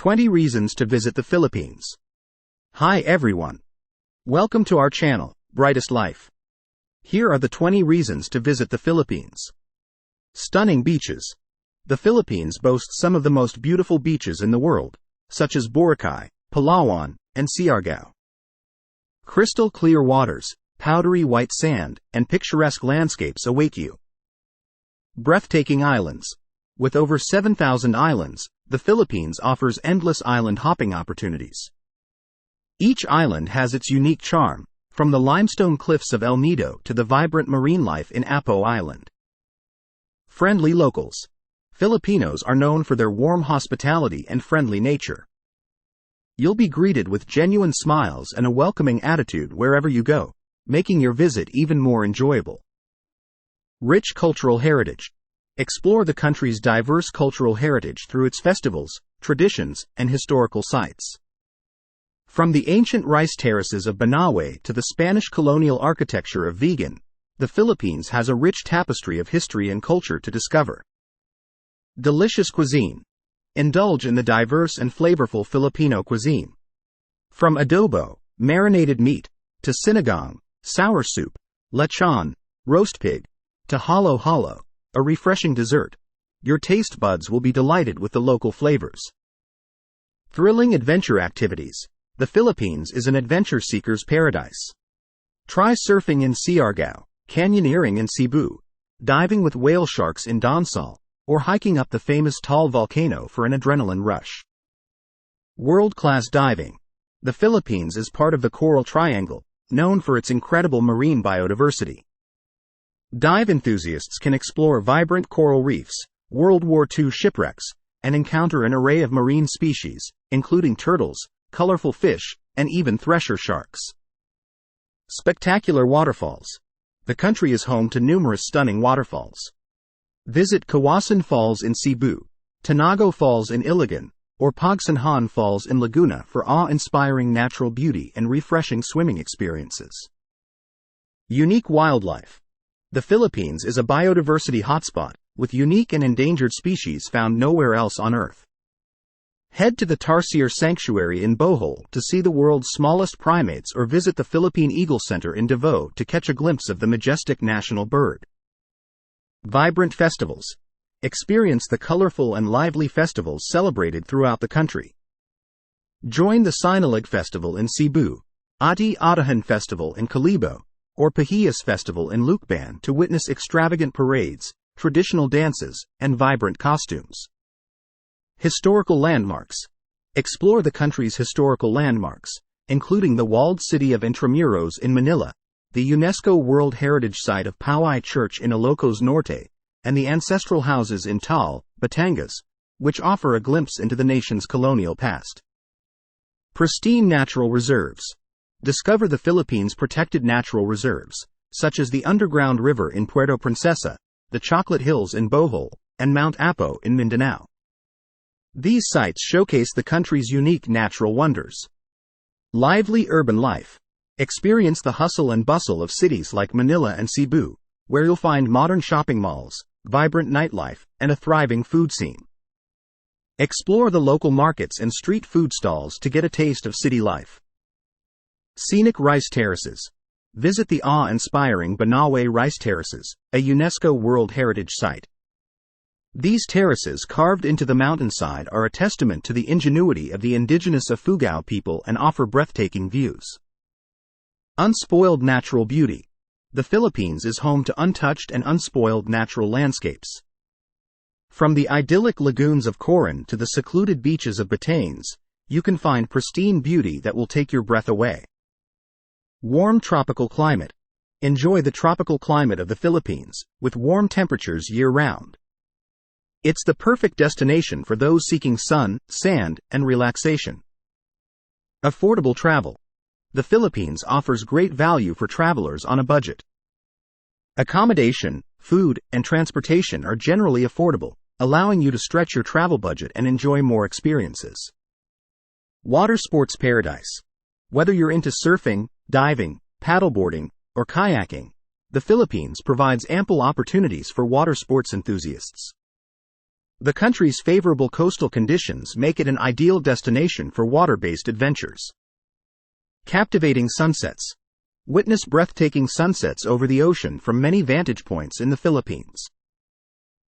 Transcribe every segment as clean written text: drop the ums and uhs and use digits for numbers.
20 Reasons to Visit the Philippines. Hi everyone. Welcome to our channel, Brightest Life. Here are the 20 reasons to visit the Philippines. Stunning beaches. The Philippines boasts some of the most beautiful beaches in the world, such as Boracay, Palawan, and Siargao. Crystal clear waters, powdery white sand, and picturesque landscapes await you. Breathtaking islands. With over 7,000 islands, the Philippines offers endless island hopping opportunities. Each island has its unique charm, from the limestone cliffs of El Nido to the vibrant marine life in Apo Island. Friendly locals. Filipinos are known for their warm hospitality and friendly nature. You'll be greeted with genuine smiles and a welcoming attitude wherever you go, making your visit even more enjoyable. Rich cultural heritage. Explore the country's diverse cultural heritage through its festivals, traditions, and historical sites. From the ancient rice terraces of Banawe to the Spanish colonial architecture of Vigan, the Philippines has a rich tapestry of history and culture to discover. Delicious cuisine. Indulge in the diverse and flavorful Filipino cuisine. From adobo, marinated meat, to sinigang, sour soup, lechon, roast pig, to halo-halo, a refreshing dessert, your taste buds will be delighted with the local flavors. Thrilling adventure activities. The Philippines is an adventure seeker's paradise. Try surfing in Siargao, canyoneering in Cebu, diving with whale sharks in Donsol, or hiking up the famous Taal volcano for an adrenaline rush. World-class diving. The Philippines is part of the Coral Triangle, known for its incredible marine biodiversity. Dive enthusiasts can explore vibrant coral reefs, World War II shipwrecks, and encounter an array of marine species, including turtles, colorful fish, and even thresher sharks. Spectacular waterfalls. The country is home to numerous stunning waterfalls. Visit Kawasan Falls in Cebu, Tanago Falls in Iligan, or Pagsanhan Falls in Laguna for awe-inspiring natural beauty and refreshing swimming experiences. Unique wildlife. The Philippines is a biodiversity hotspot, with unique and endangered species found nowhere else on Earth. Head to the Tarsier Sanctuary in Bohol to see the world's smallest primates or visit the Philippine Eagle Center in Davao to catch a glimpse of the majestic national bird. Vibrant festivals. Experience the colorful and lively festivals celebrated throughout the country. Join the Sinulog Festival in Cebu, Ati-Atahan Festival in Kalibo, or Pahiyas Festival in Lucban to witness extravagant parades, traditional dances, and vibrant costumes. Historical landmarks. Explore the country's historical landmarks, including the walled city of Intramuros in Manila, the UNESCO World Heritage Site of Pauay Church in Ilocos Norte, and the ancestral houses in Taal, Batangas, which offer a glimpse into the nation's colonial past. Pristine natural reserves. Discover the Philippines' protected natural reserves, such as the underground river in Puerto Princesa, the Chocolate Hills in Bohol, and Mount Apo in Mindanao. These sites showcase the country's unique natural wonders. Lively urban life. Experience the hustle and bustle of cities like Manila and Cebu, where you'll find modern shopping malls, vibrant nightlife, and a thriving food scene. Explore the local markets and street food stalls to get a taste of city life. Scenic rice terraces. Visit the awe-inspiring Banawe Rice Terraces, a UNESCO World Heritage Site. These terraces carved into the mountainside are a testament to the ingenuity of the indigenous Ifugao people and offer breathtaking views. Unspoiled natural beauty. The Philippines is home to untouched and unspoiled natural landscapes. From the idyllic lagoons of Coron to the secluded beaches of Batanes, you can find pristine beauty that will take your breath away. Warm tropical climate. Enjoy the tropical climate of the Philippines, with warm temperatures year-round. It's the perfect destination for those seeking sun, sand, and relaxation. Affordable travel. The Philippines offers great value for travelers on a budget. Accommodation, food, and transportation are generally affordable, allowing you to stretch your travel budget and enjoy more experiences. Water sports paradise. Whether you're into surfing, diving, paddleboarding, or kayaking, the Philippines provides ample opportunities for water sports enthusiasts. The country's favorable coastal conditions make it an ideal destination for water-based adventures. Captivating sunsets. Witness breathtaking sunsets over the ocean from many vantage points in the Philippines.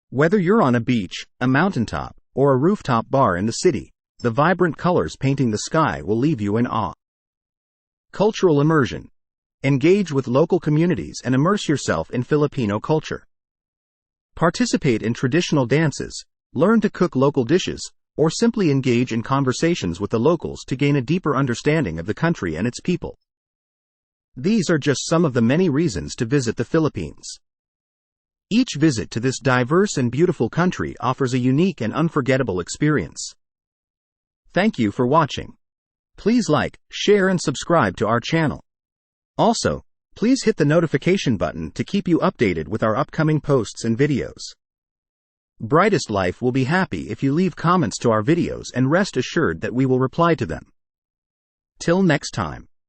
Whether you're on a beach, a mountaintop, or a rooftop bar in the city, the vibrant colors painting the sky will leave you in awe. Cultural immersion. Engage with local communities and immerse yourself in Filipino culture. Participate in traditional dances, learn to cook local dishes, or simply engage in conversations with the locals to gain a deeper understanding of the country and its people. These are just some of the many reasons to visit the Philippines. Each visit to this diverse and beautiful country offers a unique and unforgettable experience. Thank you for watching. Please like, share and subscribe to our channel. Also, please hit the notification button to keep you updated with our upcoming posts and videos. Brightest Life will be happy if you leave comments to our videos and rest assured that we will reply to them. Till next time.